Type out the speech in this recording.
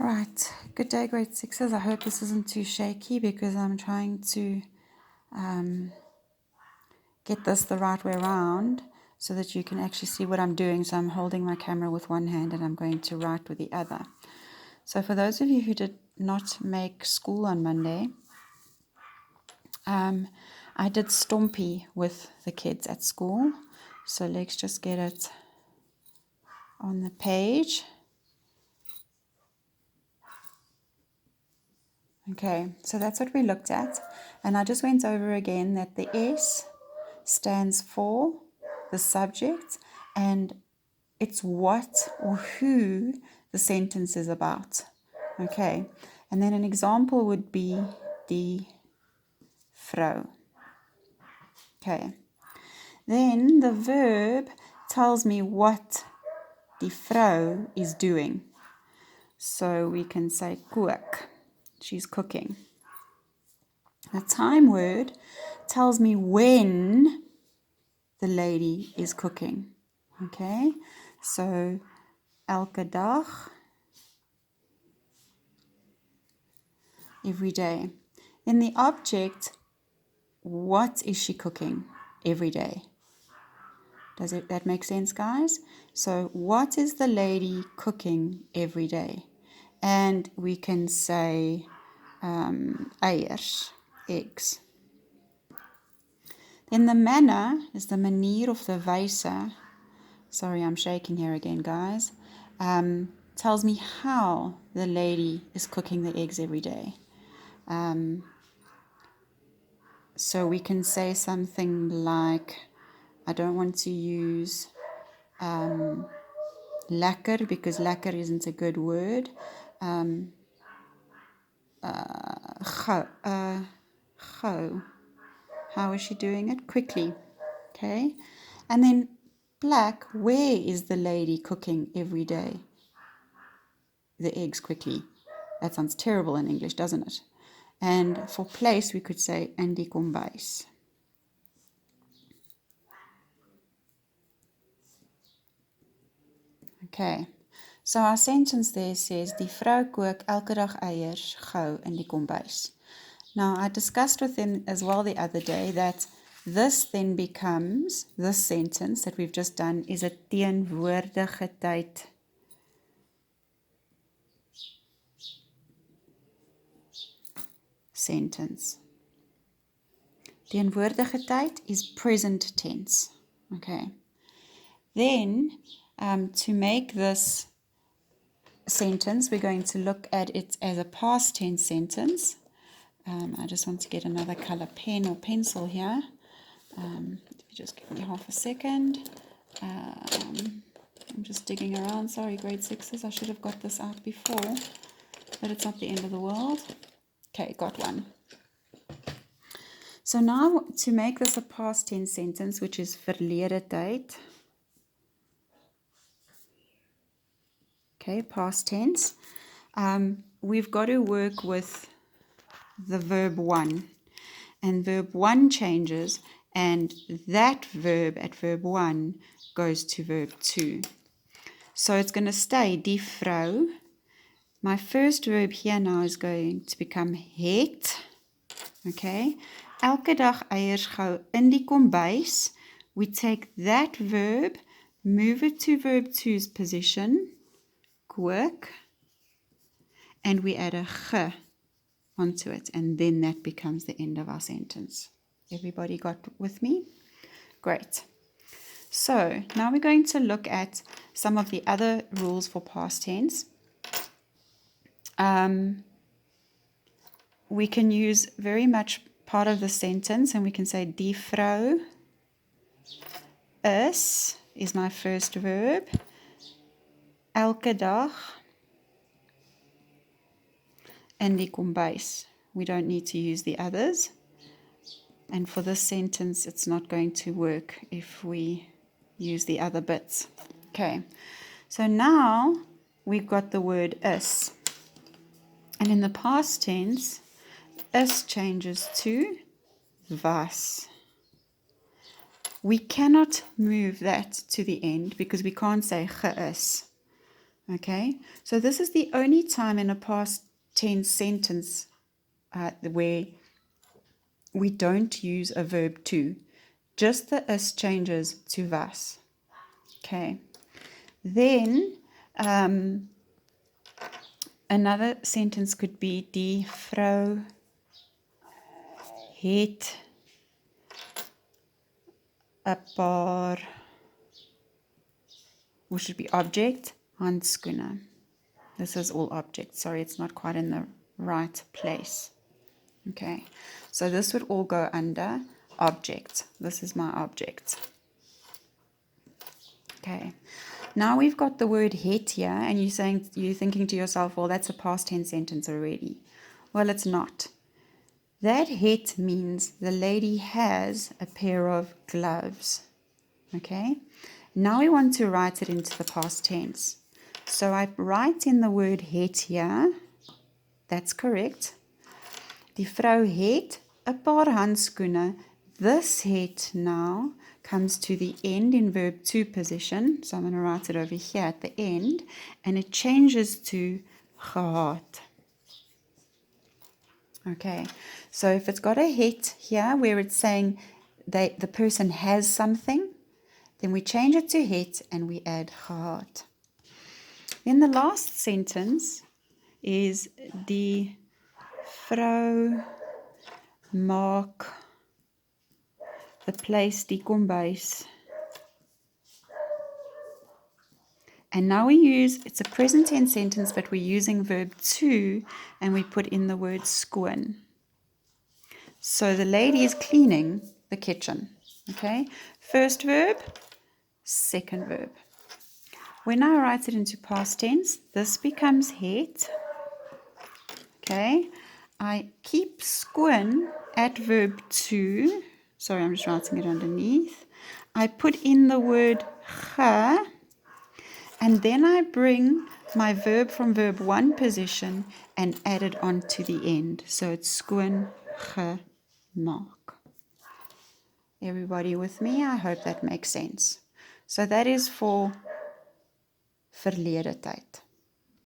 Right, good day, grade sixes. I hope this isn't too shaky because I'm trying to get this the right way around so that you can actually see what I'm doing. So I'm holding my camera with one hand and I'm going to write with the other. So for those of you who did not make school on Monday, I did Stompy with the kids at school. So let's just get it on the page. Okay, so that's what we looked at. And I just went over again that the S stands for the subject and it's what or who the sentence is about. Okay, and then an example would be die vrou. Okay, then the verb tells me what die vrou is doing. So we can say kook, she's cooking. The time word tells me when the lady is cooking. Okay, so elke dag, every day. Then the object, what is she cooking every day? Does that make sense, guys? So what is the lady cooking every day? And we can say eiers, eggs. Then the manner is the manier of the wyse. Sorry, I'm shaking here again, guys. Tells me how the lady is cooking the eggs every day. So we can say something like, I don't want to use lekker because lekker isn't a good word. Go. How is she doing it? Quickly. Okay. And then black, where is the lady cooking every day the eggs quickly? That sounds terrible in English, doesn't it? And for place, we could say in die kombuis. Okay, so our sentence there says, die vrou kook elke dag eiers gou in die kombuis. Now, I discussed with them as well the other day that this then becomes, this sentence that we've just done is a teenwoordige tyd sentence. Teenwoordige tyd is present tense. Okay. Then, to make this sentence, we're going to look at it as a past tense sentence. I just want to get another color pen or pencil here. If you just give me half a second. I'm just digging around. Sorry, grade sixes. I should have got this out before, but it's not the end of the world. Okay, got one. So now to make this a past tense sentence, which is verlede tyd. Okay, past tense. We've got to work with the verb one. And verb one changes, and that verb at verb one goes to verb two. So it's going to stay die vrou. My first verb here now is going to become het. Okay. Elke dag eiers gou in die kombuis. We take that verb, move it to verb two's position, kook, and we add a ge onto it, and then that becomes the end of our sentence. Everybody got with me? Great. So now we're going to look at some of the other rules for past tense. We can use very much part of the sentence, and we can say die vrou is my first verb. Elke dag in die kombuis. We don't need to use the others. And for this sentence, it's not going to work if we use the other bits. Okay, so now we've got the word is. And in the past tense, is changes to was. We cannot move that to the end because we can't say ge is. Okay, so this is the only time in a past tense sentence where we don't use a verb to. Just the is changes to was. Okay, then another sentence could be die vrou het 'n paar, which should be object, handskoene. This is all object. Sorry, it's not quite in the right place. Okay, so this would all go under object. This is my object. Okay, now we've got the word het here, and you're thinking to yourself, well, that's a past tense sentence already. Well, it's not. That het means the lady has a pair of gloves. Okay, now we want to write it into the past tense. So I write in the word het here. That's correct. Die vrou het 'n paar handskoene. This het now comes to the end in verb to position. So I'm going to write it over here at the end. And it changes to gehad. Okay, so if it's got a het here where it's saying the person has something, then we change it to het and we add gehad. Then the last sentence is die vrou maak the place die kombuis. And now it's a present tense sentence, but we're using verb to, and we put in the word skoon. So the lady is cleaning the kitchen. Okay, first verb, second verb. When I write it into past tense, this becomes het. Okay, I keep skoon at verb to. Sorry, I'm just writing it underneath. I put in the word ge, and then I bring my verb from verb 1 position and add it on to the end. So it's skoon gemaak. Everybody with me? I hope that makes sense. So that is for verlede tyd.